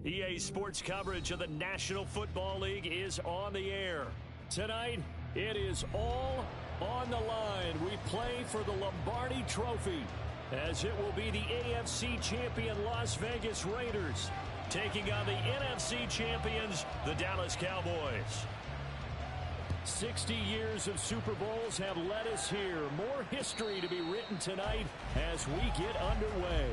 EA Sports coverage of the National Football League is on the air. Tonight, it is all on the line. We play for the Lombardi Trophy, as it will be the AFC champion Las Vegas Raiders taking on the NFC champions, the Dallas Cowboys. 60 years of Super Bowls have led us here. More history to be written tonight as we get underway.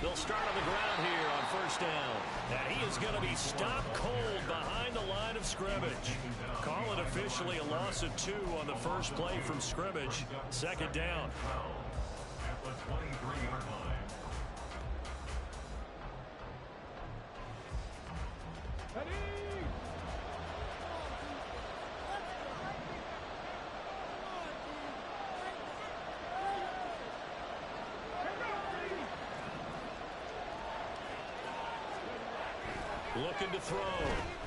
They'll start on the ground here on first down. And he is going to be stopped cold behind the line of scrimmage. Call it officially a loss of 2 on the first play from scrimmage. Second down. At the 23-yard line. Looking to throw.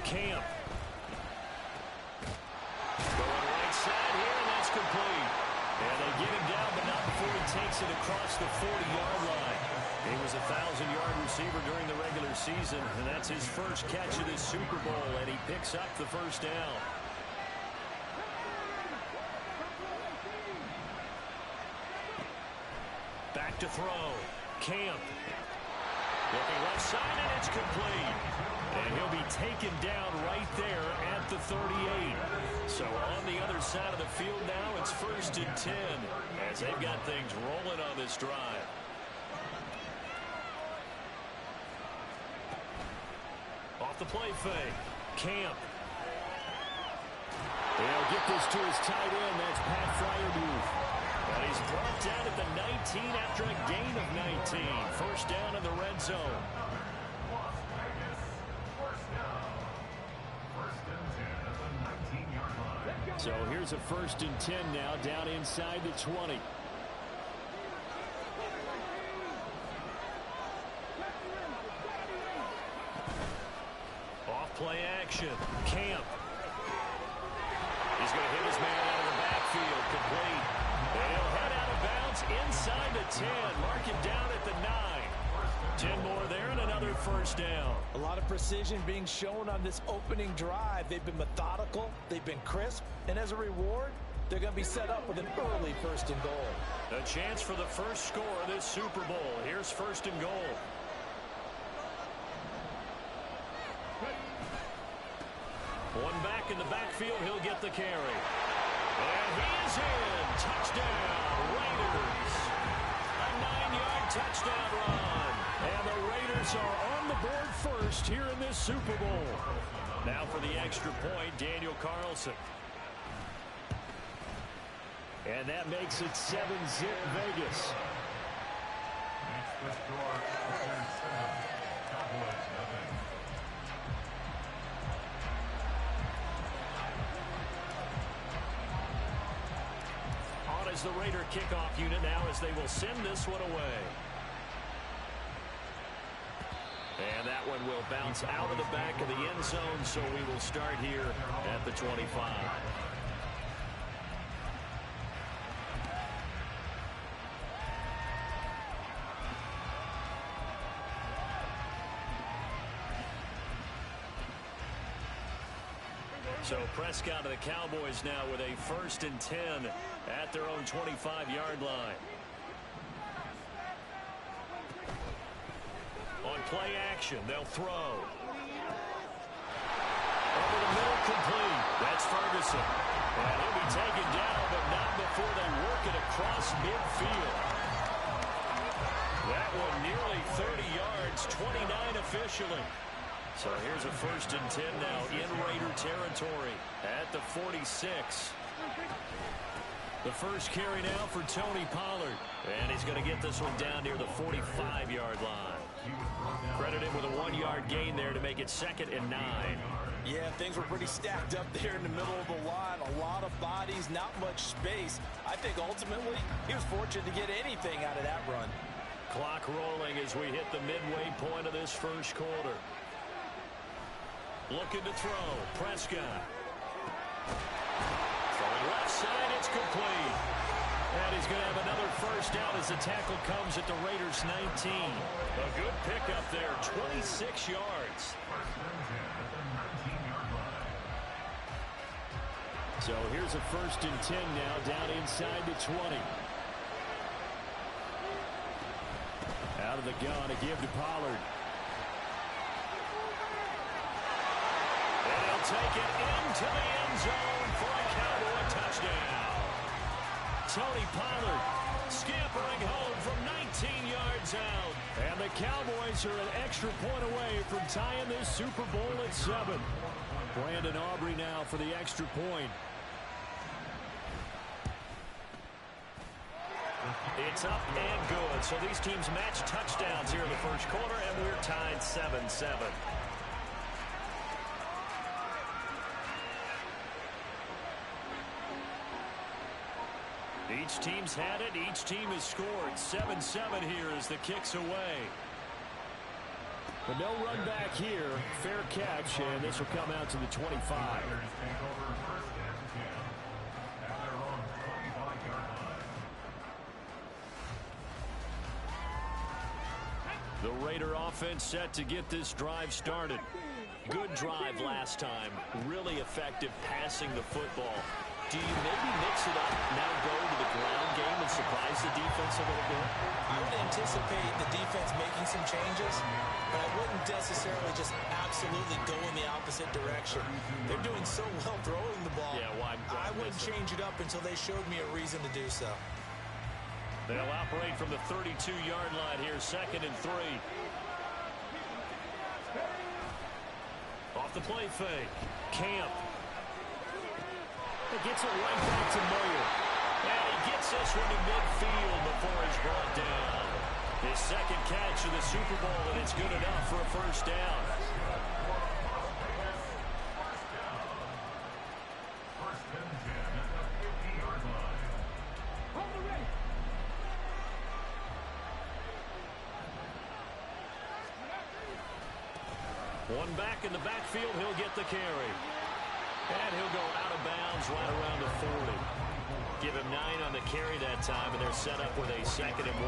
Camp. Going right side here, and that's complete. And they get him down, but not before he takes it across the 40-yard line. He was a 1,000-yard receiver during the regular season, and that's his first catch of this Super Bowl, and he picks up the first down. Back to throw. Camp. Looking left side, and it's complete. And he'll be taken down right there at the 38. So on the other side of the field now, it's 1st and 10 as they've got things rolling on this drive. Off the play fake. Camp. They'll get this to his tight end. That's Pat Fryermuth. And he's brought down at the 19 after a gain of 19. First down in the red zone. So here's a 1st and 10 now, down inside the 20. Off play action. Camp. He's going to hit his man out of the backfield. Complete. And he'll head out of bounds inside the 10. Mark it down at the 9. 10 more there and another first down. A lot of precision being shown on this opening drive. They've been methodical. They've been crisp. And as a reward, they're going to be set up with an early 1st and goal. A chance for the first score of this Super Bowl. Here's 1st and goal. One back in the backfield. He'll get the carry. And he is in. Touchdown, Raiders. A 9-yard touchdown run. And the Raiders are on the board first here in this Super Bowl. Now for the extra point, Daniel Carlson. And that makes it 7-zip Vegas. Makes the score 7. Cowboys nothing. On is the Raider kickoff unit now as they will send this one away. And that one will bounce out of the back of the end zone, so we will start here at the 25. So Prescott of the Cowboys now with a 1st and 10 at their own 25-yard line. On play action, they'll throw. Over the middle, complete. That's Ferguson. And he'll be taken down, but not before they work it across midfield. That one nearly 30 yards, 29 officially. So here's a 1st and 10 now in Raider territory at the 46. The first carry now for Tony Pollard. And he's going to get this one down near the 45-yard line. Credited with a 1-yard gain there to make it 2nd and 9. Yeah, things were pretty stacked up there in the middle of the line. A lot of bodies, not much space. I think ultimately he was fortunate to get anything out of that run. Clock rolling as we hit the midway point of this first quarter. Looking to throw. Prescott. Throwing left side, it's complete. And he's going to have another first down as the tackle comes at the Raiders' 19. A good pickup there, 26 yards. So here's a 1st and 10 now, down inside the 20. Out of the gun to give to Pollard. And he'll take it into the end zone for a Cowboy touchdown. Tony Pollard scampering home from 19 yards out. And the Cowboys are an extra point away from tying this Super Bowl at 7. Brandon Aubrey now for the extra point. It's up and good. So these teams match touchdowns here in the first quarter, and we're tied 7-7. Each team's had it. Each team has scored. 7-7 here as the kick's away. But no run back here. Fair catch, and this will come out to the 25. The Raider offense set to get this drive started. Good drive last time. Really effective passing the football. Do you maybe mix it up, now go to the ground game and surprise the defense a little bit? I would anticipate the defense making some changes, but I wouldn't necessarily just absolutely go in the opposite direction. They're doing so well throwing the ball. Yeah, well, I wouldn't change it up until they showed me a reason to do so. They'll operate from the 32-yard line here, 2nd and 3. Off the play fake. Camp. It gets it right back to Moyer. And he gets this one to midfield before he's brought down. His 2nd catch of the Super Bowl, and it's good enough for a first down. One back in the backfield, he'll get the carry. And he'll go out of bounds right around the 40. Give him 9 on the carry that time, and they're set up with a 2nd and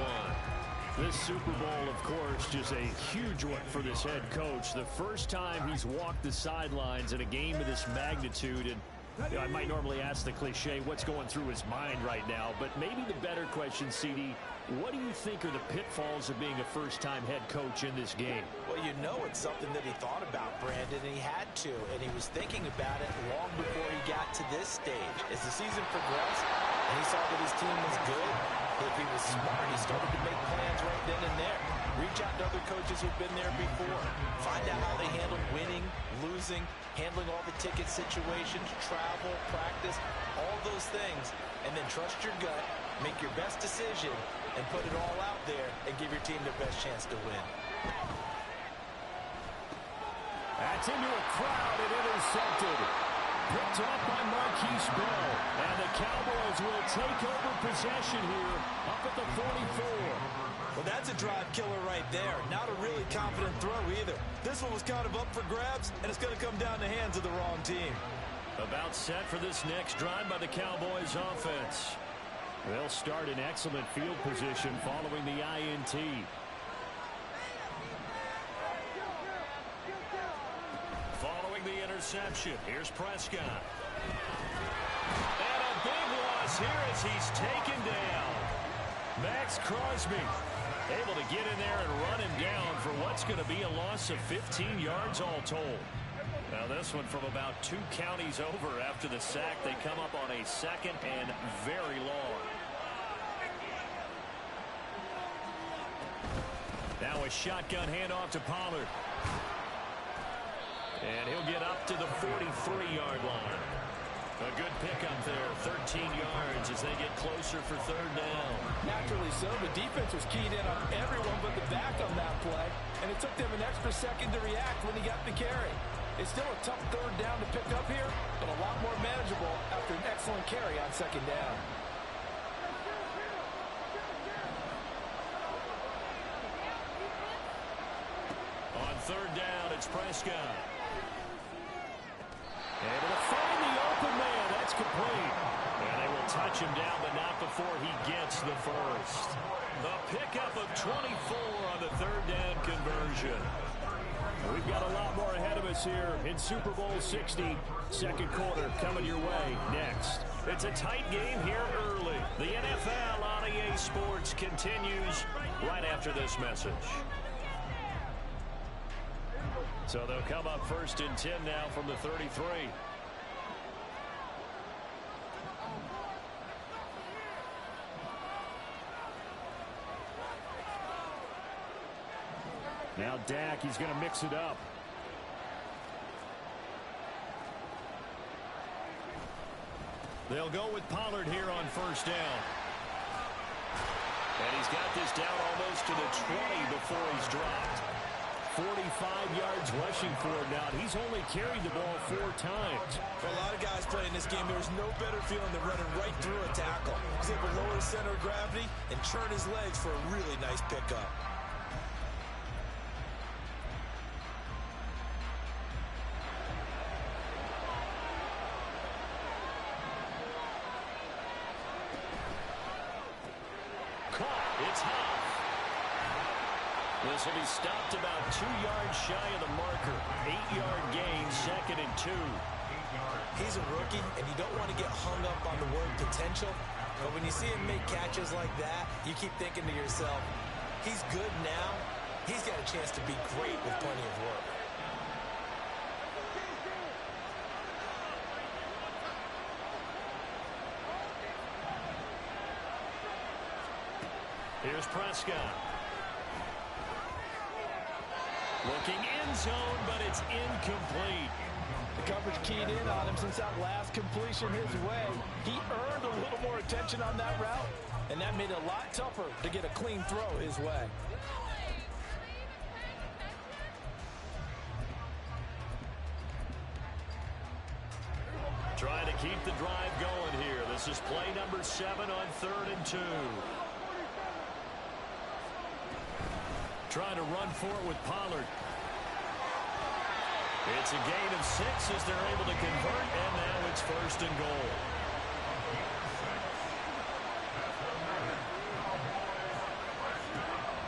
1. This Super Bowl, of course, just a huge one for this head coach. The first time he's walked the sidelines in a game of this magnitude. And you know, I might normally ask the cliche, what's going through his mind right now? But maybe the better question, CD, what do you think are the pitfalls of being a first-time head coach in this game? Well, you know it's something that he thought about, Brandon, and he had to. And he was thinking about it long before he got to this stage. As the season progressed, and he saw that his team was good, if he was smart, he started to make plans right then and there. Reach out to other coaches who've been there before. Find out how they handle winning, losing, handling all the ticket situations, travel, practice, all those things. And then trust your gut, make your best decision, and put it all out there and give your team the best chance to win. That's into a crowd and intercepted. Picked up by Marquise Bell. And the Cowboys will take over possession here up at the 44. Well, that's a drive killer right there. Not a really confident throw either. This one was kind of up for grabs, and it's going to come down the hands of the wrong team. About set for this next drive by the Cowboys offense. They'll start in excellent field position following the INT. Following the interception, here's Prescott. And a big loss here as he's taken down. Max Crosby able to get in there and run him down for what's going to be a loss of 15 yards all told. Now this one from about 2 counties over after the sack. They come up on a 2nd and very long. Now a shotgun handoff to Pollard. And he'll get up to the 43-yard line. A good pickup there, 13 yards as they get closer for third down. Naturally so. The defense was keyed in on everyone but the back on that play, and it took them an extra second to react when he got the carry. It's still a tough third down to pick up here, but a lot more manageable after an excellent carry on second down. On third down, it's Prescott. Able to find the open man. That's complete. And they will touch him down, but not before he gets the first. The pickup of 24 on the third down conversion. We've got a lot more ahead of us here in Super Bowl 60. Second quarter coming your way next. It's a tight game here early. The NFL on EA Sports continues right after this message. So they'll come up first and 10 now from the 33. Now Dak, he's going to mix it up. They'll go with Pollard here on first down. And he's got this down almost to the 20 before he's dropped. 45 yards rushing for him now. He's only carried the ball 4 times. For a lot of guys playing this game, there's no better feeling than running right through a tackle. He's able to lower his center of gravity and churn his legs for a really nice pickup. It's Huff. This will be stopped about 2 yards shy of the marker. 8-yard gain, second and 2. He's a rookie, and you don't want to get hung up on the word potential. But when you see him make catches like that, you keep thinking to yourself, he's good now. He's got a chance to be great with plenty of work. Here's Prescott. Looking end zone, but it's incomplete. The coverage keyed in on him since that last completion his way. He earned a little more attention on that route, and that made it a lot tougher to get a clean throw his way. Trying to keep the drive going here. This is play number 7 on 3rd and 2. Trying to run for it with Pollard. It's a gain of 6 as they're able to convert, and now it's 1st and goal.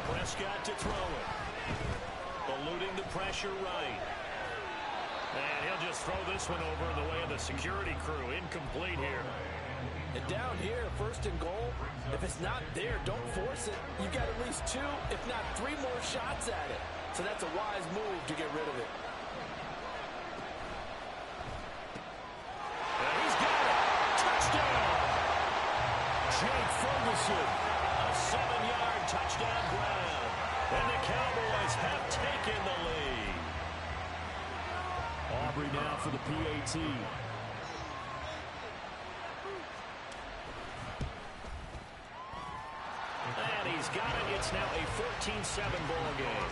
Prescott to throw it. Eluding the pressure right. And he'll just throw this one over in the way of the security crew. Incomplete here. And down here, 1st and goal, if it's not there, don't force it. You've got at least 2, if not 3 more shots at it. So that's a wise move to get rid of it. And he's got it. Touchdown. Jake Ferguson. A 7-yard touchdown grab. And the Cowboys have taken the lead. Aubrey now for the PAT. And he's got it. It's now a 14-7 ball game.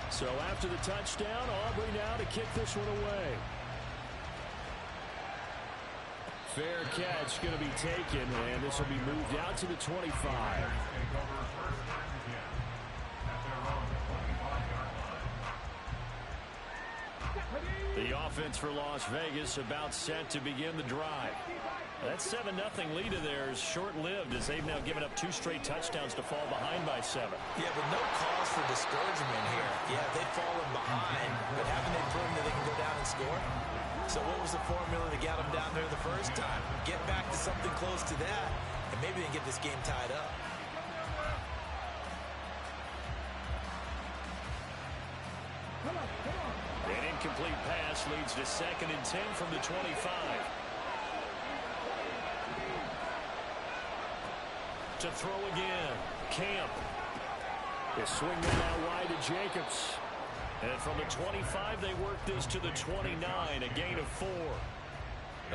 So after the touchdown, Aubrey now to kick this one away. Fair catch going to be taken, and this will be moved out to the 25. The offense for Las Vegas about set to begin the drive. That 7-0 lead of theirs short-lived as they've now given up 2 straight touchdowns to fall behind by 7. Yeah, but no cause for discouragement here. Yeah, they've fallen behind, but haven't they proven that they can go down and score? So what was the formula that got them down there the first time? Get back to something close to that, and maybe they can get this game tied up. An incomplete pass leads to 2nd and 10 from the 25. To throw again. Camp. They swing that out wide to Jacobs. And from the 25, they work this to the 29, a gain of 4.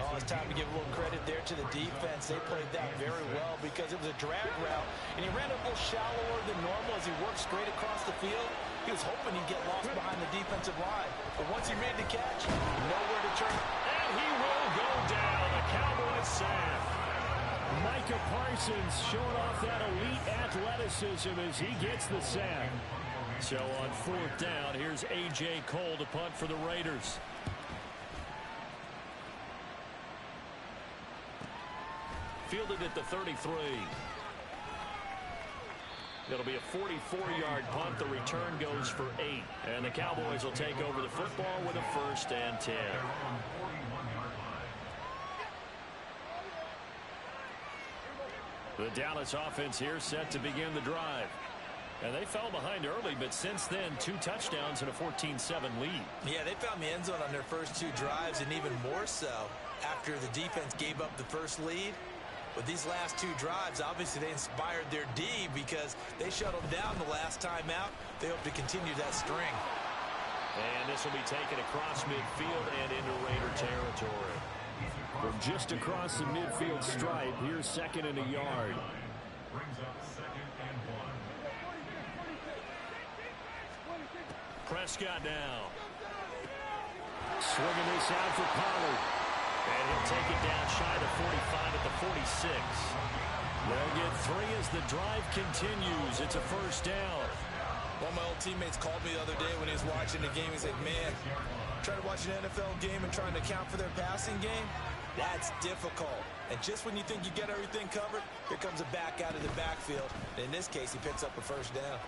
Oh, it's time to give a little credit there to the defense. They played that very well because it was a drag route, and he ran a little shallower than normal as he worked straight across the field. He was hoping he'd get lost behind the defensive line. But once he made the catch, nowhere to turn. And he will go down. The Cowboys sack. Micah Parsons showing off that elite athleticism as he gets the sack. So on 4th down, here's A.J. Cole to punt for the Raiders. Fielded at the 33. It'll be a 44-yard punt. The return goes for 8. And the Cowboys will take over the football with a 1st and 10. The Dallas offense here set to begin the drive. And they fell behind early, but since then, 2 touchdowns and a 14-7 lead. Yeah, they found the end zone on their first 2 drives, and even more so after the defense gave up the first lead. With these last 2 drives, obviously they inspired their D because they shut them down the last time out. They hope to continue that string. And this will be taken across midfield and into Raider territory. From just across the midfield stripe, here's 2nd and a yard. Brings up 2nd and 1. Prescott now. Swinging this out for Pollard. And he'll take it down shy of 45 at the 46. They'll get 3 as the drive continues. It's a 1st down. One of my old teammates called me the other day when he was watching the game. He's like, man, trying to watch an NFL game and trying to account for their passing game, that's difficult. And just when you think you get everything covered, here comes a back out of the backfield. And in this case, he picks up a 1st down.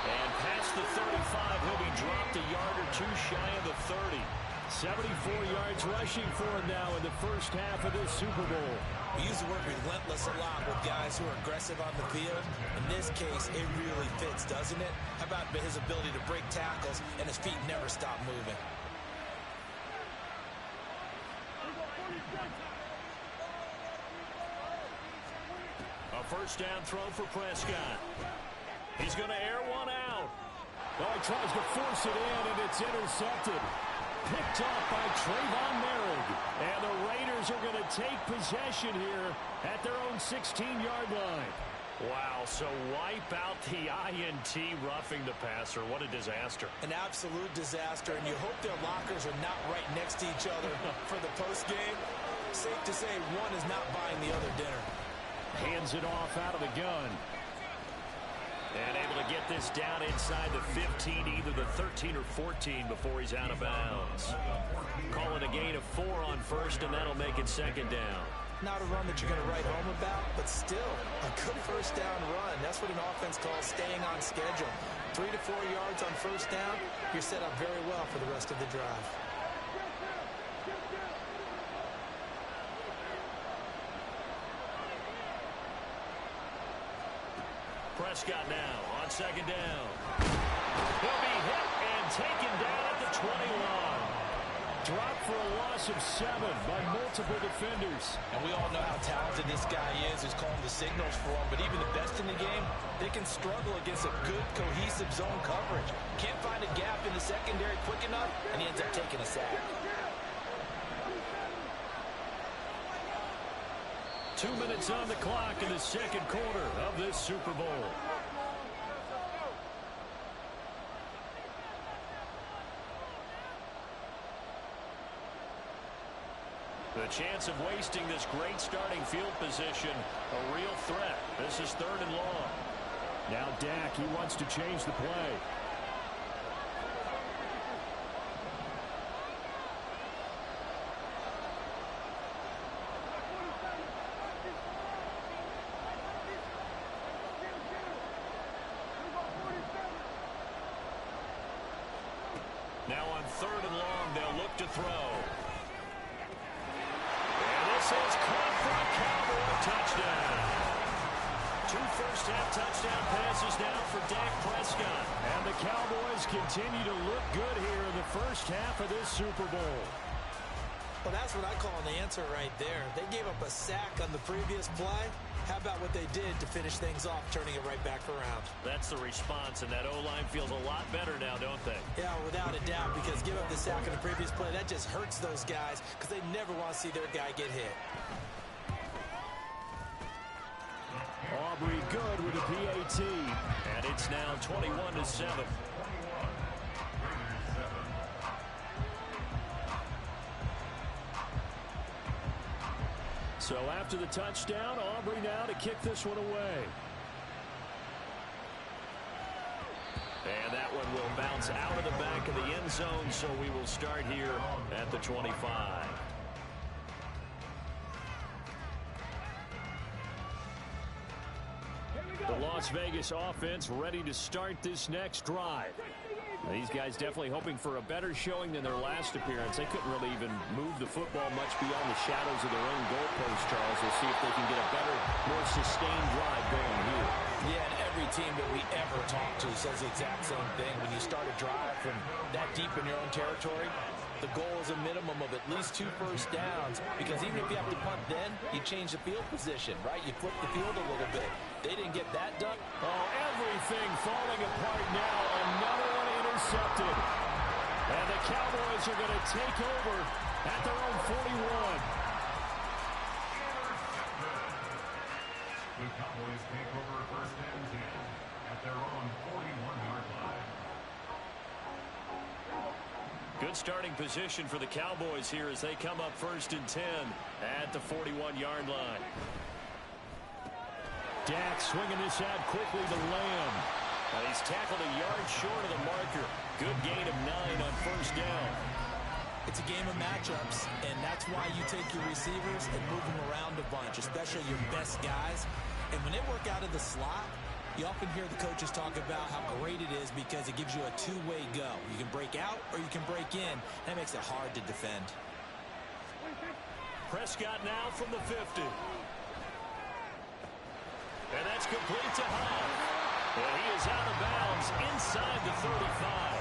And past the 35, he'll be dropped a yard or 2 shy of the 30. 74 yards rushing for him now in the first half of this Super Bowl. We use the word relentless a lot with guys who are aggressive on the field. In this case, it really fits, doesn't it? How about his ability to break tackles and his feet never stop moving? A 1st down throw for Prescott. He's going to air one out. Oh, he tries to force it in, and it's intercepted. Picked off by Trayvon Merrick. And the Raiders are going to take possession here at their own 16-yard line. Wow, so wipe out the INT roughing the passer. What a disaster. An absolute disaster, and you hope their lockers are not right next to each other for the postgame. Safe to say one is not buying the other dinner. Hands it off out of the gun. And able to get this down inside the 15, either the 13 or 14 before he's out of bounds. Calling a gain of 4 on 1st, and that'll make it 2nd down. Not a run that you're going to write home about, but still a good 1st down run. That's what an offense calls staying on schedule. 3 to 4 yards on 1st down, you're set up very well for the rest of the drive. Prescott now on 2nd down. He'll be hit and taken down at the 21. Dropped for a loss of 7 by multiple defenders. And we all know how talented this guy is who's calling the signals for him. But even the best in the game, they can struggle against a good, cohesive zone coverage. Can't find a gap in the secondary quick enough, and he ends up taking a sack. 2 minutes on the clock in the 2nd quarter of this Super Bowl. The chance of wasting this great starting field position, a real threat. This is 3rd and long. Now Dak, he wants to change the play. Now on 3rd and long, they'll look to throw. And this is caught for a Cowboy touchdown. 2 first-half touchdown passes now for Dak Prescott. And the Cowboys continue to look good here in the first half of this Super Bowl. Well, that's what I call an answer right there. They gave up a sack on the previous play. How about what they did to finish things off, turning it right back around? That's the response, and that O-line feels a lot better now, don't they? Yeah, without a doubt, because give up the sack on the previous play, that just hurts those guys because they never want to see their guy get hit. Aubrey good with a PAT, and it's now 21-7. So after the touchdown, Aubrey now to kick this one away. And that one will bounce out of the back of the end zone, so we will start here at the 25. The Las Vegas offense ready to start this next drive. These guys definitely hoping for a better showing than their last appearance. They couldn't really even move the football much beyond the shadows of their own goalpost, Charles. We'll see if they can get a better, more sustained drive going here. Yeah, and every team that we ever talk to says the exact same thing. When you start a drive from that deep in your own territory, the goal is a minimum of at least 2 first downs, because even if you have to punt then, you change the field position, right? You flip the field a little bit. They didn't get that done. Oh, everything falling apart now. Another one intercepted. And the Cowboys are going to take over at their own 41. The Cowboys take over first and 10 at their own 41-yard line. Good starting position for the Cowboys here as they come up first and 10 at the 41-yard line. Dak swinging this out quickly to Lamb. He's tackled a yard short of the marker. Good gain of 9 on first down. It's a game of matchups, and that's why you take your receivers and move them around a bunch, especially your best guys. And when they work out of the slot, you often hear the coaches talk about how great it is because it gives you a two-way go. You can break out or you can break in. That makes it hard to defend. Prescott now from the 50. And that's complete to Hunt. And he is out of bounds inside the 35.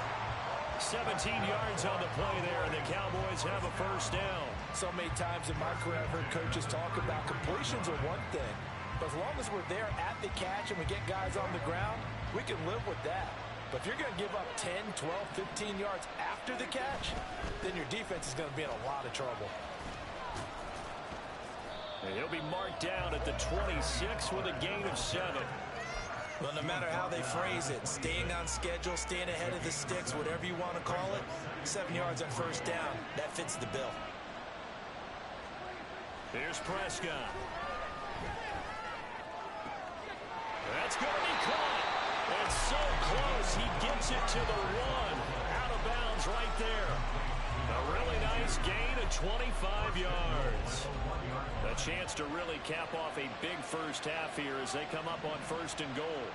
17 yards on the play there, and the Cowboys have a first down. So many times in my career I've heard coaches talk about completions are one thing. But as long as we're there at the catch and we get guys on the ground, we can live with that. But if you're going to give up 10, 12, 15 yards after the catch, then your defense is going to be in a lot of trouble. And he'll be marked down at the 26 with a gain of 7. Well, no matter how they phrase it, staying on schedule, staying ahead of the sticks, whatever you want to call it, 7 yards on first down, that fits the bill. Here's Prescott. That's going to be caught. It's so close. He gets it to the 1. Out of bounds right there. A really nice gain of 25 yards. A chance to really cap off a big first half here as they come up on first and goal.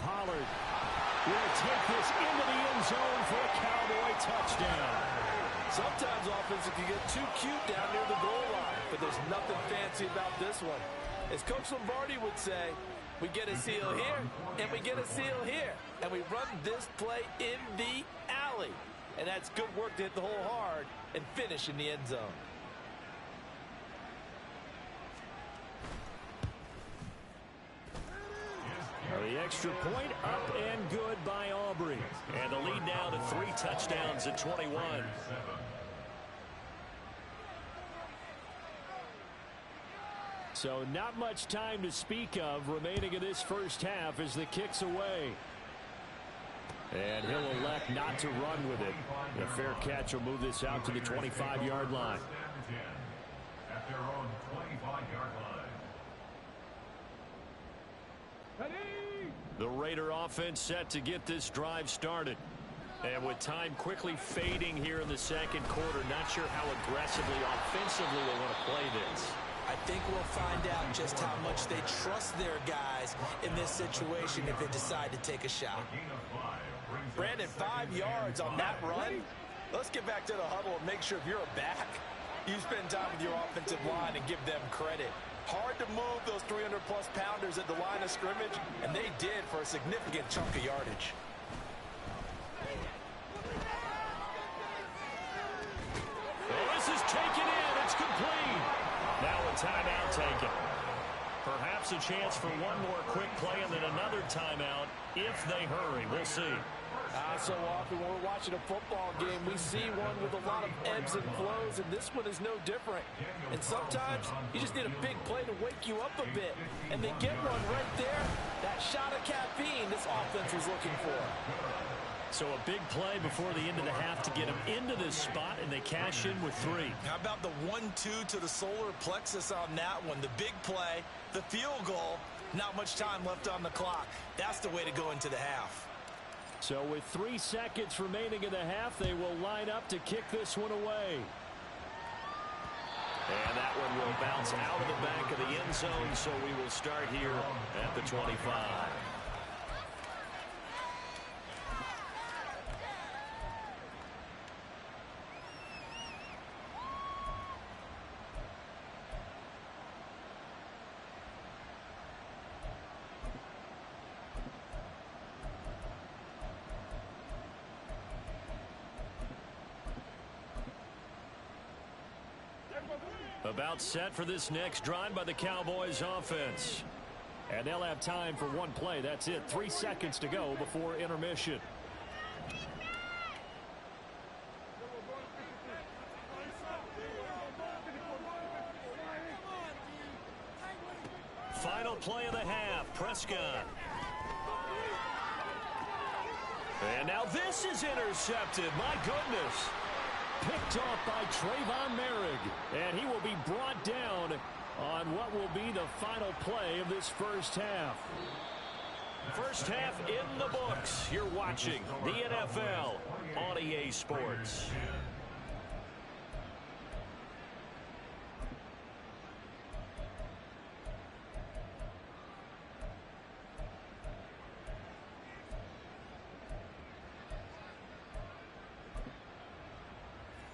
Pollard will take this into the end zone for a Cowboy touchdown. Sometimes offenses can get too cute down near the goal line, but there's nothing fancy about this one. As Coach Lombardi would say, we get a seal here, and we get a seal here. And we run this play in the alley. And that's good work to hit the hole hard and finish in the end zone. The extra point up and good by Aubrey. And the lead now to 3 touchdowns at 21. So not much time to speak of remaining in this first half as the kick's away. And he'll elect not to run with it. A fair catch will move this out to the 25-yard line. At their own 25-yard line. The Raider offense set to get this drive started. And with time quickly fading here in the second quarter, not sure how aggressively, offensively they want to play this. I think we'll find out just how much they trust their guys in this situation if they decide to take a shot. Brandon, 5 yards on that run. Let's get back to the huddle and make sure if you're a back, you spend time with your offensive line and give them credit. Hard to move those 300-plus pounders at the line of scrimmage, and they did for a significant chunk of yardage. take it. Perhaps a chance for one more quick play and then another timeout if they hurry. We'll see. So often when we're watching a football game, we see one with a lot of ebbs and flows, and this one is no different. And sometimes you just need a big play to wake you up a bit. And they get one right there. That shot of caffeine this offense was looking for. So a big play before the end of the half to get them into this spot, and they cash in with 3. How about the 1-2 to the solar plexus on that one? The big play, the field goal, not much time left on the clock. That's the way to go into the half. So with 3 seconds remaining in the half, they will line up to kick this one away. And that one will bounce out of the back of the end zone, so we will start here at the 25. About set for this next drive by the Cowboys offense. And they'll have time for one play. That's it. 3 seconds to go before intermission. Final play of the half. Prescott. And now this is intercepted. My goodness. Picked off by Trayvon Merrick, and he will be brought down on what will be the final play of this first half. First half in the books. You're watching the NFL on EA Sports.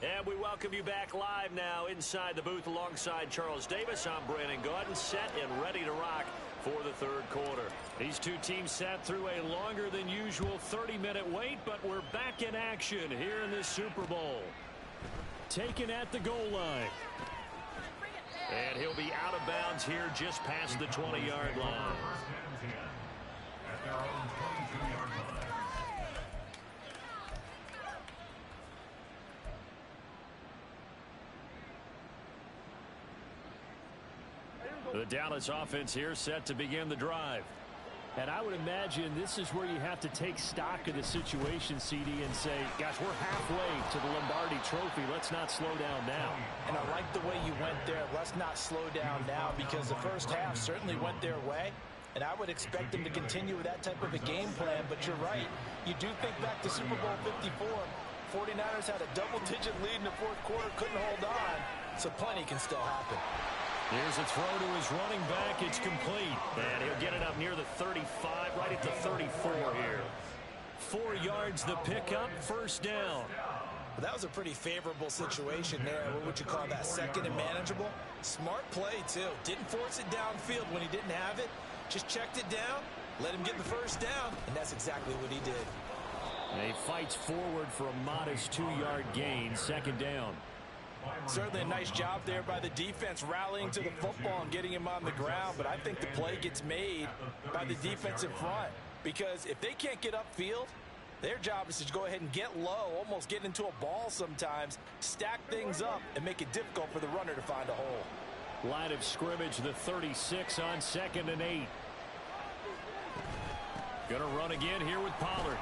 And we welcome you back live now inside the booth alongside Charles Davis. I'm Brandon Gaudin, set and ready to rock for the third quarter. These two teams sat through a longer than usual 30-minute wait, but we're back in action here in this Super Bowl. Taken at the goal line. And he'll be out of bounds here just past the 20-yard line. At their own 22-yard line. The Dallas offense here set to begin the drive. And I would imagine this is where you have to take stock of the situation, CD, and say, gosh, we're halfway to the Lombardi Trophy. Let's not slow down now. And I like the way you went there. Let's not slow down now, because the first half certainly went their way. And I would expect them to continue with that type of a game plan. But you're right. You do think back to Super Bowl 54. 49ers had a double-digit lead in the fourth quarter, couldn't hold on. So plenty can still happen. Here's a throw to his running back. It's complete. And he'll get it up near the 35, right at the 34 here. 4 yards the pickup, first down. Well, that was a pretty favorable situation there. What would you call that? Second and manageable? Smart play, too. Didn't force it downfield when he didn't have it. Just checked it down, let him get the first down, and that's exactly what he did. And he fights forward for a modest 2-yard gain, second down. Certainly a nice job there by the defense rallying to the football and getting him on the ground, but I think the play gets made by the defense in front, because if they can't get upfield, their job is to go ahead and get low, almost get into a ball sometimes, stack things up, and make it difficult for the runner to find a hole. Line of scrimmage, the 36 on 2nd and 8. Gonna run again here with Pollard.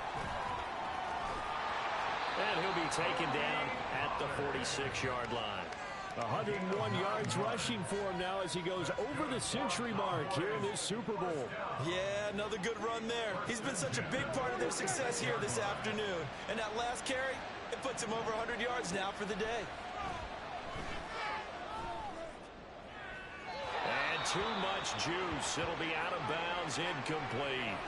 And he'll be taken down at the 46-yard line. 101 yards rushing for him now as he goes over the century mark here in this Super Bowl. Yeah, another good run there. He's been such a big part of their success here this afternoon. And that last carry, it puts him over 100 yards now for the day. And too much juice. It'll be out of bounds, incomplete.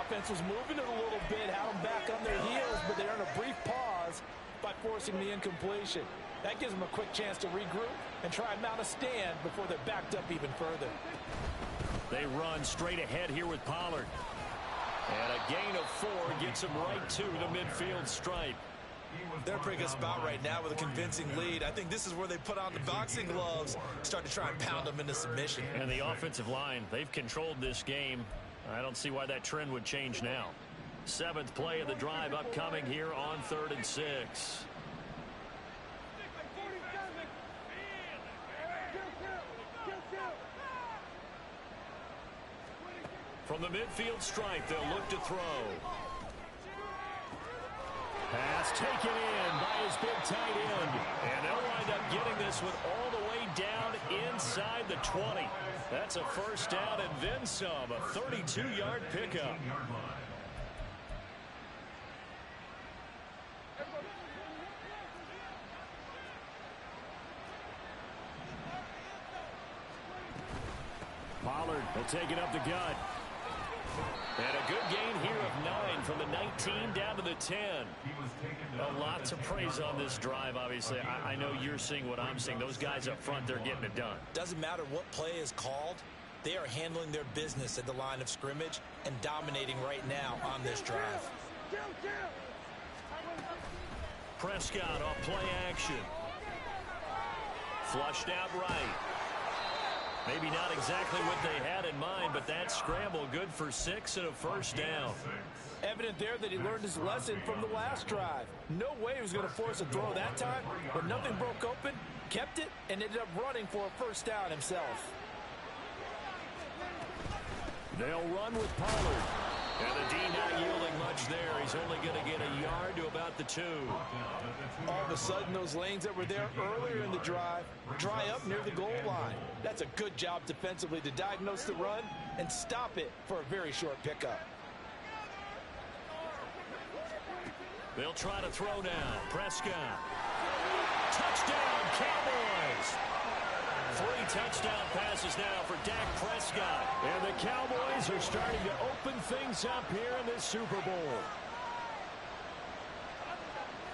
Offense was moving it a little bit, had them back on their heels, but they earned a brief pause by forcing the incompletion. That gives them a quick chance to regroup and try and mount a stand before they're backed up even further. They run straight ahead here with Pollard. And a gain of 4 gets him right to the midfield stripe. They're in a pretty good spot right now with a convincing lead. I think this is where they put on the boxing gloves, start to try and pound them into submission. And the offensive line, they've controlled this game. I don't see why that trend would change now. 7th play of the drive upcoming here on 3rd and 6. From the midfield stripe, they'll look to throw. Pass taken in by his big tight end. And they'll wind up getting this one all the way down inside the 20. That's a first down and then some. A 32-yard pickup. Pollard will take it up the gut. And a good gain here of 9 from the 19 down to the 10. A lot to praise on this drive, obviously. I know you're seeing what I'm seeing. Those guys up front, they're getting it done. Doesn't matter what play is called. They are handling their business at the line of scrimmage and dominating right now on this drive. Prescott off play action. Flushed out right. Maybe not exactly what they had in mind, but that scramble good for 6 and a first down. Evident there that he learned his lesson from the last drive. No way he was going to force a throw that time, but nothing broke open, kept it, and ended up running for a first down himself. They'll run with Pollard. And the D not yielding much there. He's only going to get a yard to about the 2. All of a sudden, those lanes that were there earlier in the drive dry up near the goal line. That's a good job defensively to diagnose the run and stop it for a very short pickup. They'll try to throw now. Prescott. Touchdown, Cowboys! 3 touchdown passes now for Dak Prescott. And the Cowboys are starting to open things up here in this Super Bowl.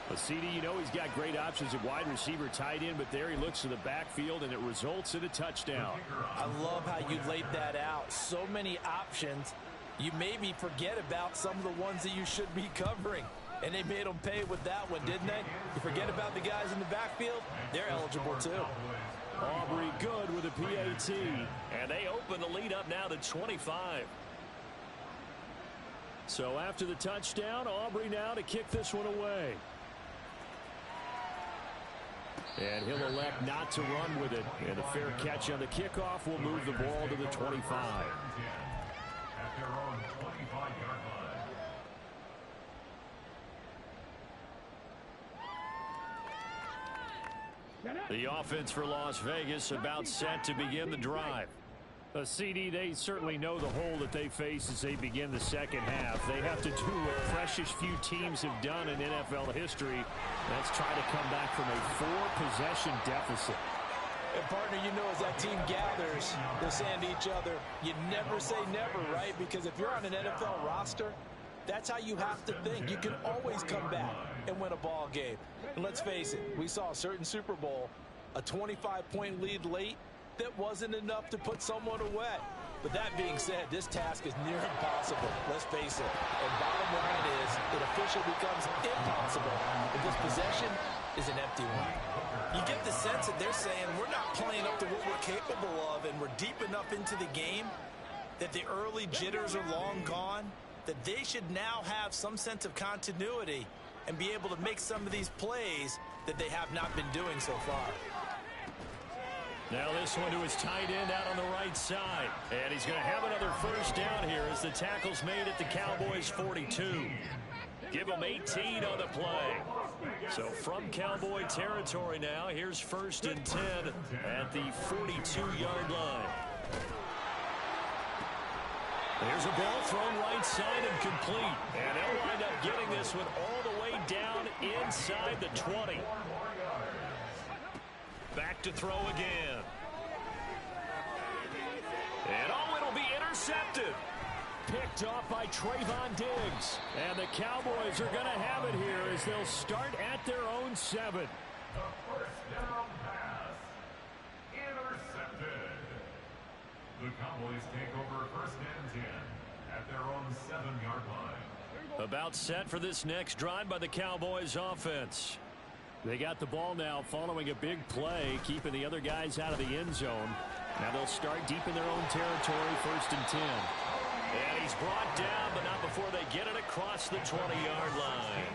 Well, CD, you know he's got great options at wide receiver, tight end, but there he looks to the backfield, and it results in a touchdown. I love how you laid that out. So many options. You maybe forget about some of the ones that you should be covering. And they made them pay with that one, didn't they? You forget about the guys in the backfield, they're eligible too. Aubrey good with a PAT. And they open the lead up now to 25. So after the touchdown, Aubrey now to kick this one away. And he'll elect not to run with it. And a fair catch on the kickoff will move the ball to the 25. At their own 25-yard line. The offense for Las Vegas about set to begin the drive. CD, they certainly know the hole that they face as they begin the second half. They have to do what precious few teams have done in NFL history. That's try to come back from a 4-possession deficit. And partner, you know, as that team gathers, they're saying to each other, you never say never, right? Because if you're on an NFL roster, that's how you have to think. You can always come back and win a ball game. And let's face it, we saw a certain Super Bowl, a 25-point lead late, that wasn't enough to put someone away. But that being said, this task is near impossible. Let's face it. And bottom line is, it officially becomes impossible if this possession is an empty one. You get the sense that they're saying we're not playing up to what we're capable of, and we're deep enough into the game that the early jitters are long gone, that they should now have some sense of continuity and be able to make some of these plays that they have not been doing so far. Now this one to his tight end out on the right side. And he's going to have another first down here as the tackle's made at the Cowboys 42. Give him 18 on the play. So from Cowboy territory now, here's 1st and 10 at the 42-yard line. There's a ball thrown right side and complete. And they'll wind up getting this one all the way down inside the 20. Back to throw again. And it'll be intercepted. Picked off by Trayvon Diggs. And the Cowboys are going to have it here as they'll start at their own 7. The first down pass. Intercepted. The Cowboys take over 1st and 10 at their own 7-yard line. About set for this next drive by the Cowboys offense. They got the ball now following a big play, keeping the other guys out of the end zone. Now they'll start deep in their own territory, 1st and 10. And he's brought down, but not before they get it across the 20-yard line.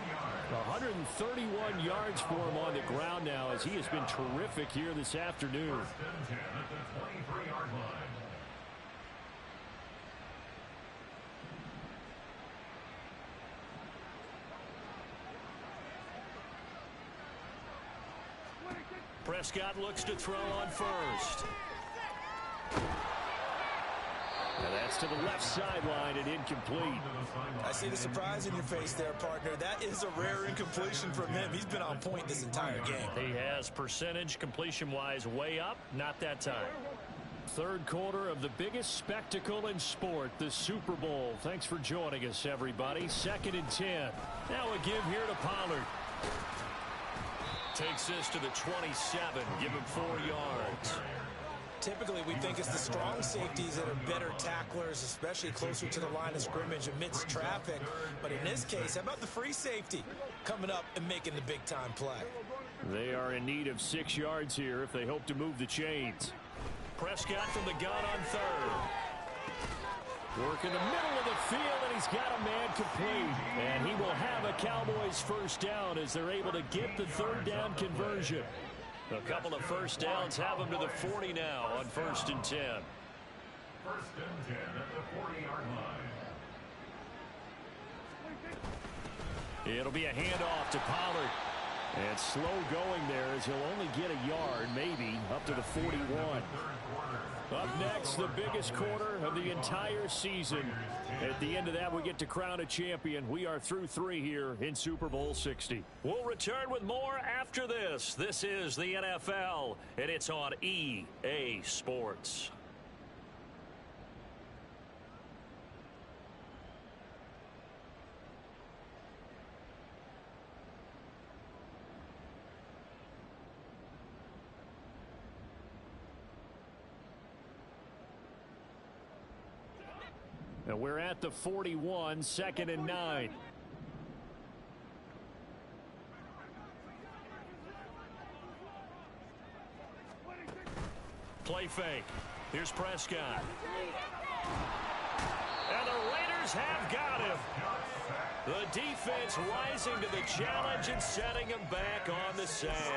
131 yards for him on the ground now, as he has been terrific here this afternoon. 1st and 10 at the 23-yard line. Prescott looks to throw on first. Now that's to the left sideline and incomplete. I see the surprise in your face there, partner. That is a rare incompletion from him. He's been on point this entire game. He has percentage completion-wise way up, not that time. Third quarter of the biggest spectacle in sport, the Super Bowl. Thanks for joining us, everybody. 2nd and 10. Now a give here to Pollard. Takes this to the 27. Give him 4 yards. Typically, we think it's the strong safeties that are better tacklers, especially closer to the line of scrimmage amidst traffic. But in this case, how about the free safety coming up and making the big-time play? They are in need of 6 yards here if they hope to move the chains. Prescott from the gun on 3rd. Work in the middle of the field, and he's got a man complete. And he will have a Cowboys first down as they're able to get the 3rd down conversion. A couple of first downs have them to the 40 now on 1st and 10. 1st and 10 at the 40-yard line. It'll be a handoff to Pollard. And slow going there as he'll only get a yard, maybe, up to the 41. Up next, the biggest quarter of the entire season. At the end of that, we get to crown a champion. We are through 3 here in Super Bowl 60. We'll return with more after this. This is the NFL, and it's on EA Sports. And we're at the 41, 2nd and 9. Play fake. Here's Prescott. And the Raiders have got him. The defense rising to the challenge and setting him back on the sack.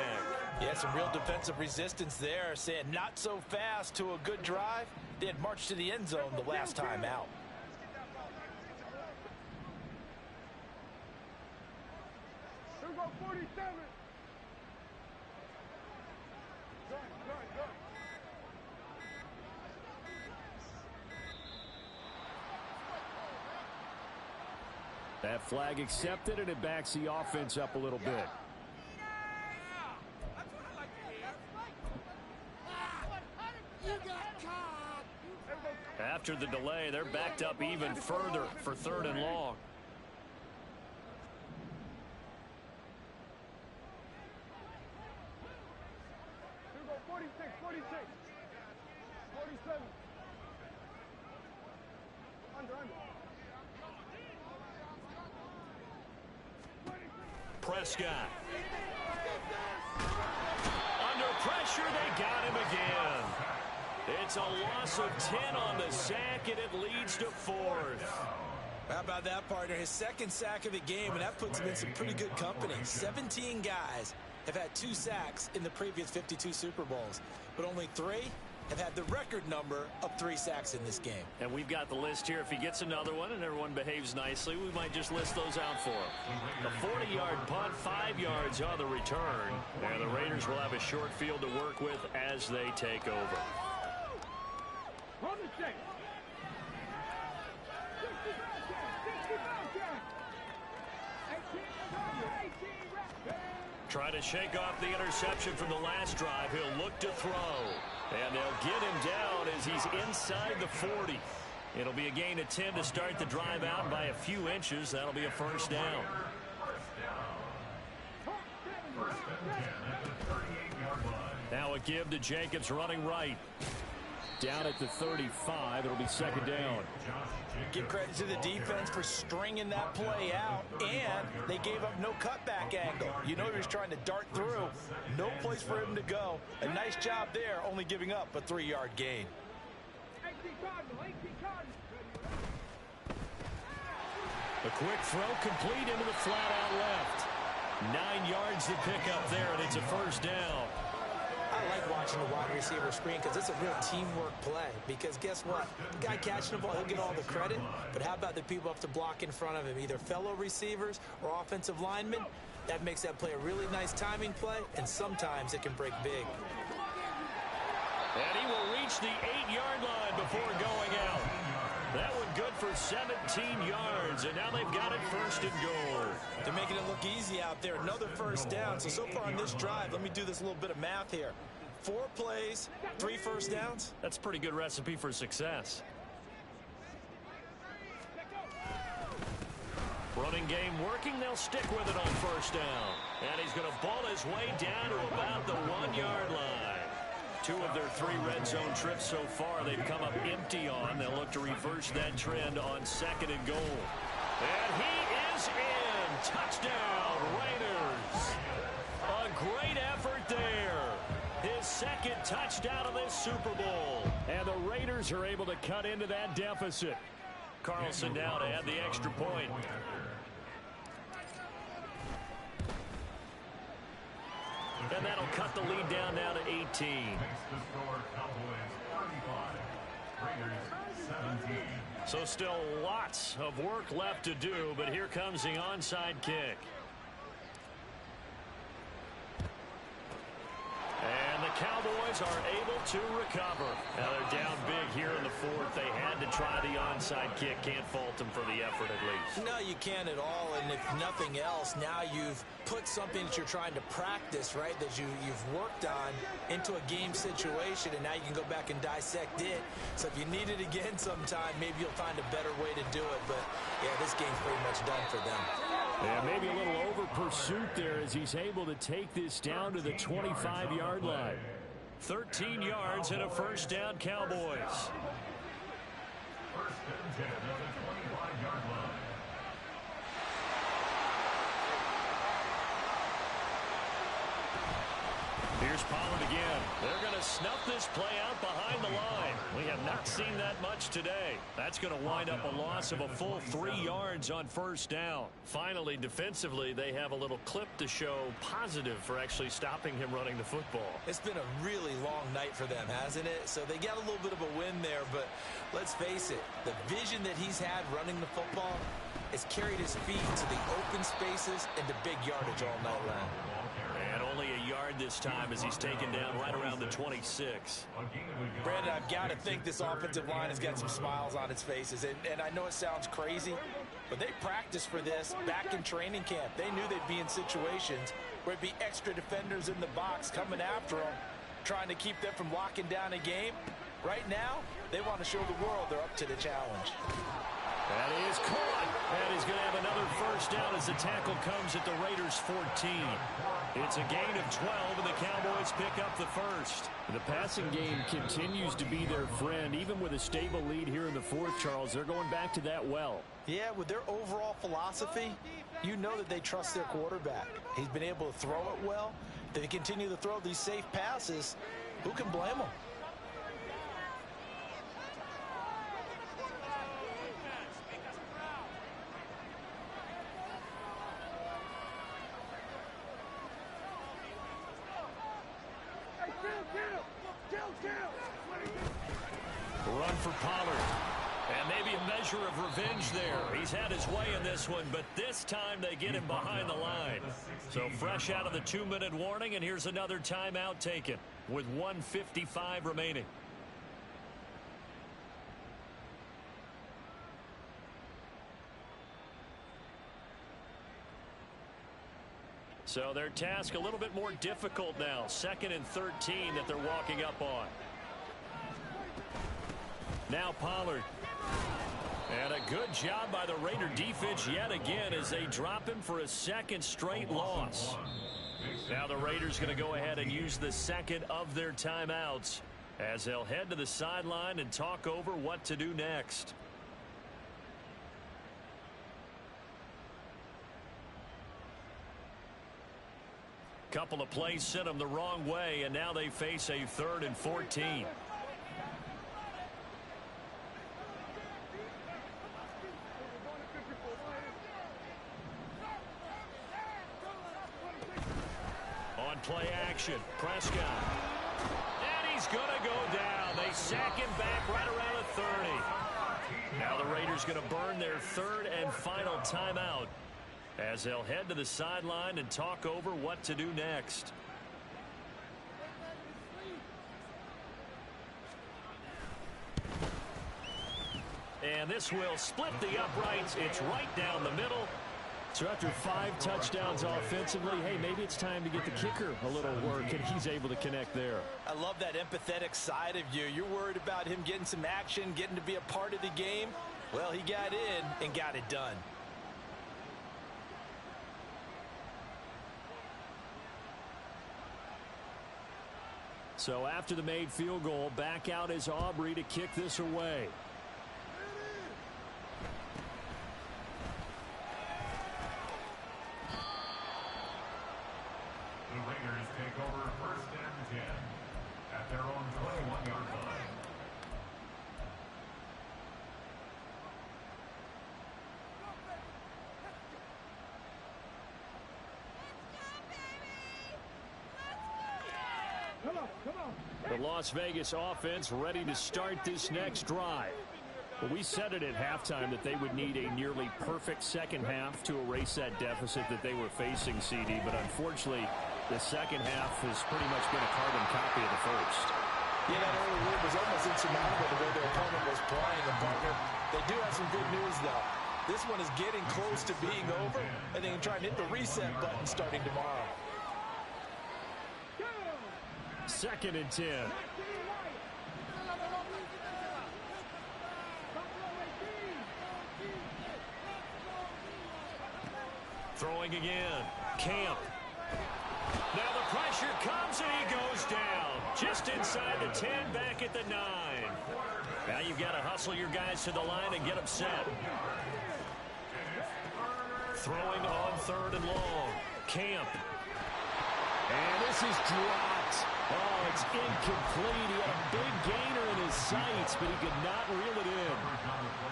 Yeah, some real defensive resistance there, saying not so fast to a good drive. They had marched to the end zone the last time out. Go 47. That flag accepted, and it backs the offense up a little bit. After the delay, they're backed up even further for 3rd and long. Go 46, 46. 47. Under. Prescott. Under pressure, they got him again. It's a loss of 10 on the sack, and it leads to 4th. How about that, partner? His 2nd sack of the game, and that puts him in some pretty good company. 17 guys have had 2 sacks in the previous 52 Super Bowls, but only 3 have had the record number of 3 sacks in this game. And we've got the list here. If he gets another one and everyone behaves nicely, we might just list those out for him. A 40-yard punt, 5 yards on the return. And the Raiders will have a short field to work with as they take over. Run the check. 18. Try to shake off the interception from the last drive. He'll look to throw. And they'll get him down as he's inside the 40. It'll be a gain of 10 to start the drive out by a few inches. That'll be a first down. Now a give to Jacobs running right. Down at the 35. It'll be second down. Give credit to the defense for stringing that play out, and they gave up no cutback angle. You know he was trying to dart through. No place for him to go. A nice job there, only giving up a 3-yard gain. A quick throw complete into the flat out left. 9 yards to pick up there, and it's a first down. I like watching the wide receiver screen because it's a real teamwork play. Because guess what? The guy catching the ball, he'll get all the credit. But how about the people up to block in front of him, either fellow receivers or offensive linemen? That makes that play a really nice timing play, and sometimes it can break big. And he will reach the 8-yard line before going out. That one good for 17 yards, and now they've got it first and goal. They're making it look easy out there. Another first down. So far on this drive, let me do this little bit of math here. 4 plays, 3 first downs. That's a pretty good recipe for success. Running game working. They'll stick with it on first down. And he's going to ball his way down to about the 1-yard line. 2 of their 3 red zone trips so far they've come up empty on. They'll look to reverse that trend on second and goal. And he is in. Touchdown, Raiders. A great effort there. His second touchdown of this Super Bowl. And the Raiders are able to cut into that deficit. Carlson now to add the extra point. And that'll cut the lead down now to 18. Makes the score Cowboys 35, Raiders 17. So still lots of work left to do, but here comes the onside kick. And the Cowboys are able to recover. Now they're down big here in the 4th. They had to try the onside kick. Can't fault them for the effort at least. No, you can't at all. And if nothing else, now you've put something that you're trying to practice, right, that you've worked on into a game situation, and now you can go back and dissect it. So if you need it again sometime, maybe you'll find a better way to do it. But, yeah, this game's pretty much done for them. Yeah, maybe a little over pursuit there as he's able to take this down to the 25-yard line. 13 yards and a first down, Cowboys. First and 10 at the 25-yard line. Here's Pollard again. They're going to snuff this play out behind the line. We have not seen that much today. That's going to wind up a loss of a full 3 yards on first down. Finally, defensively, they have a little clip to show positive for actually stopping him running the football. It's been a really long night for them, hasn't it? So they got a little bit of a win there, but let's face it, the vision that he's had running the football has carried his feet to the open spaces and the big yardage all night long. And only a yard this time as he's taken down right around the 26. Brandon, I've got to think this offensive line has got some smiles on its faces. And I know it sounds crazy, but they practiced for this back in training camp. They knew they'd be in situations where it'd be extra defenders in the box coming after them, trying to keep them from locking down a game. Right now, they want to show the world they're up to the challenge. That is caught. And he's going to have another first down as the tackle comes at the Raiders' 14. It's a gain of 12, and the Cowboys pick up the first. The passing game continues to be their friend. Even with a stable lead here in the 4th, Charles, they're going back to that well. Yeah, with their overall philosophy, you know that they trust their quarterback. He's been able to throw it well. If they continue to throw these safe passes, who can blame them? Run for Pollard. And maybe a measure of revenge there. He's had his way in this one, but this time they get him behind the line. So fresh out of the 2-minute warning, and here's another timeout taken with 1:55 remaining. So their task a little bit more difficult now. 2nd and 13 that they're walking up on. Now Pollard. And a good job by the Raider defense yet again as they drop him for a 2nd straight loss. Now the Raiders going to go ahead and use the 2nd of their timeouts. as they'll head to the sideline and talk over what to do next. Couple of plays sent them the wrong way, and now they face a 3rd and 14. On play action, Prescott. And he's going to go down. They sack him back right around the 30. Now the Raiders going to burn their 3rd and final timeout, as they'll head to the sideline and talk over what to do next. And this will split the uprights. It's right down the middle. So after 5 touchdowns offensively, hey, maybe it's time to get the kicker a little work, and he's able to connect there. I love that empathetic side of you. You're worried about him getting some action, getting to be a part of the game. Well, he got in and got it done. So after the made field goal, back out is Aubrey to kick this away. The Raiders take over 1st and 10 at their own 21-yard line. The Las Vegas offense ready to start this next drive. Well, we said it at halftime that they would need a nearly perfect second half to erase that deficit that they were facing, CD. But unfortunately, the second half has pretty much been a carbon copy of the first. Yeah, that early lead was almost insurmountable the way their opponent was playing. And partner, they do have some good news, though. This one is getting close to being over, and they can try and hit the reset button starting tomorrow. 2nd and 10. Throwing again. Camp. Now the pressure comes and he goes down. Just inside the 10, back at the 9. Now you've got to hustle your guys to the line and get them set. Throwing on 3rd and long. Camp. And this is dropped. Oh, it's incomplete. He had a big gainer in his sights, but he could not reel it in.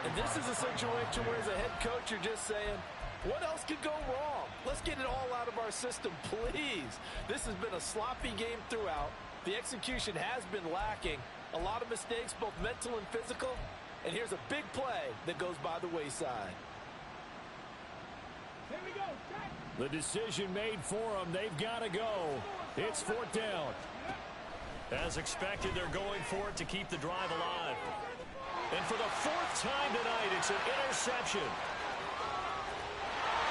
And this is a situation where as a head coach you're just saying, what else could go wrong? Let's get it all out of our system, please. This has been a sloppy game throughout. The execution has been lacking. A lot of mistakes, both mental and physical. And here's a big play that goes by the wayside. Here we go. The decision made for them. They've got to go. It's 4th down. As expected, they're going for it to keep the drive alive. And for the 4th time tonight, it's an interception.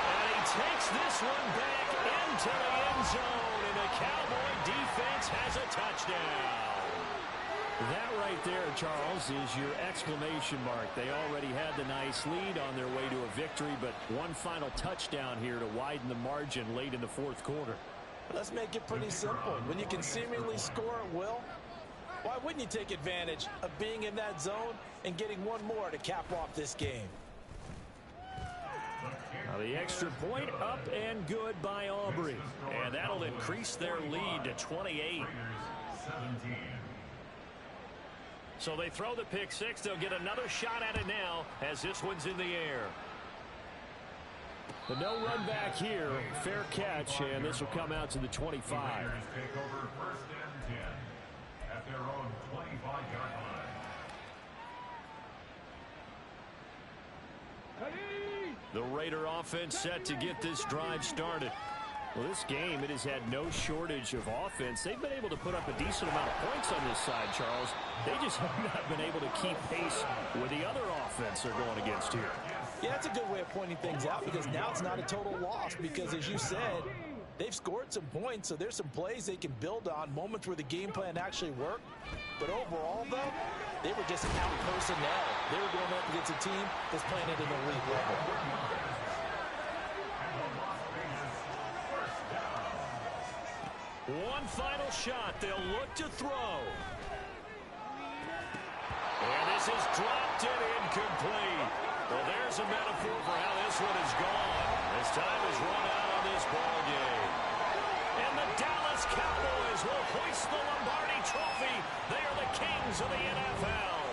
And he takes this one back into the end zone, and the Cowboy defense has a touchdown. That right there, Charles, is your exclamation mark. They already had the nice lead on their way to a victory, but one final touchdown here to widen the margin late in the 4th quarter. Let's make it pretty simple. When you can seemingly score at will, why wouldn't you take advantage of being in that zone and getting one more to cap off this game? Now the extra point up and good by Aubrey. And that'll increase their lead to 28. 17. So they throw the pick 6. They'll get another shot at it now as this one's in the air. The no run back here. Fair catch, and this will come out to the 25. The Raiders take over 1st and 10 at their own 25-yard line. The Raider offense set to get this drive started. Well, this game, it has had no shortage of offense. They've been able to put up a decent amount of points on this side, Charles. They just have not been able to keep pace with the other offense they're going against here. Yeah, that's a good way of pointing things out because now it's not a total loss because, as you said, they've scored some points, so there's some plays they can build on, moments where the game plan actually worked. But overall, though, they were just out personnel. They were going up against a team that's playing at an elite level. One final shot. They'll look to throw. passes, dropped it, incomplete. Well, there's a metaphor for how this one is gone. As time is run out on this ball game. And the Dallas Cowboys will hoist the Lombardi Trophy. They are the kings of the NFL.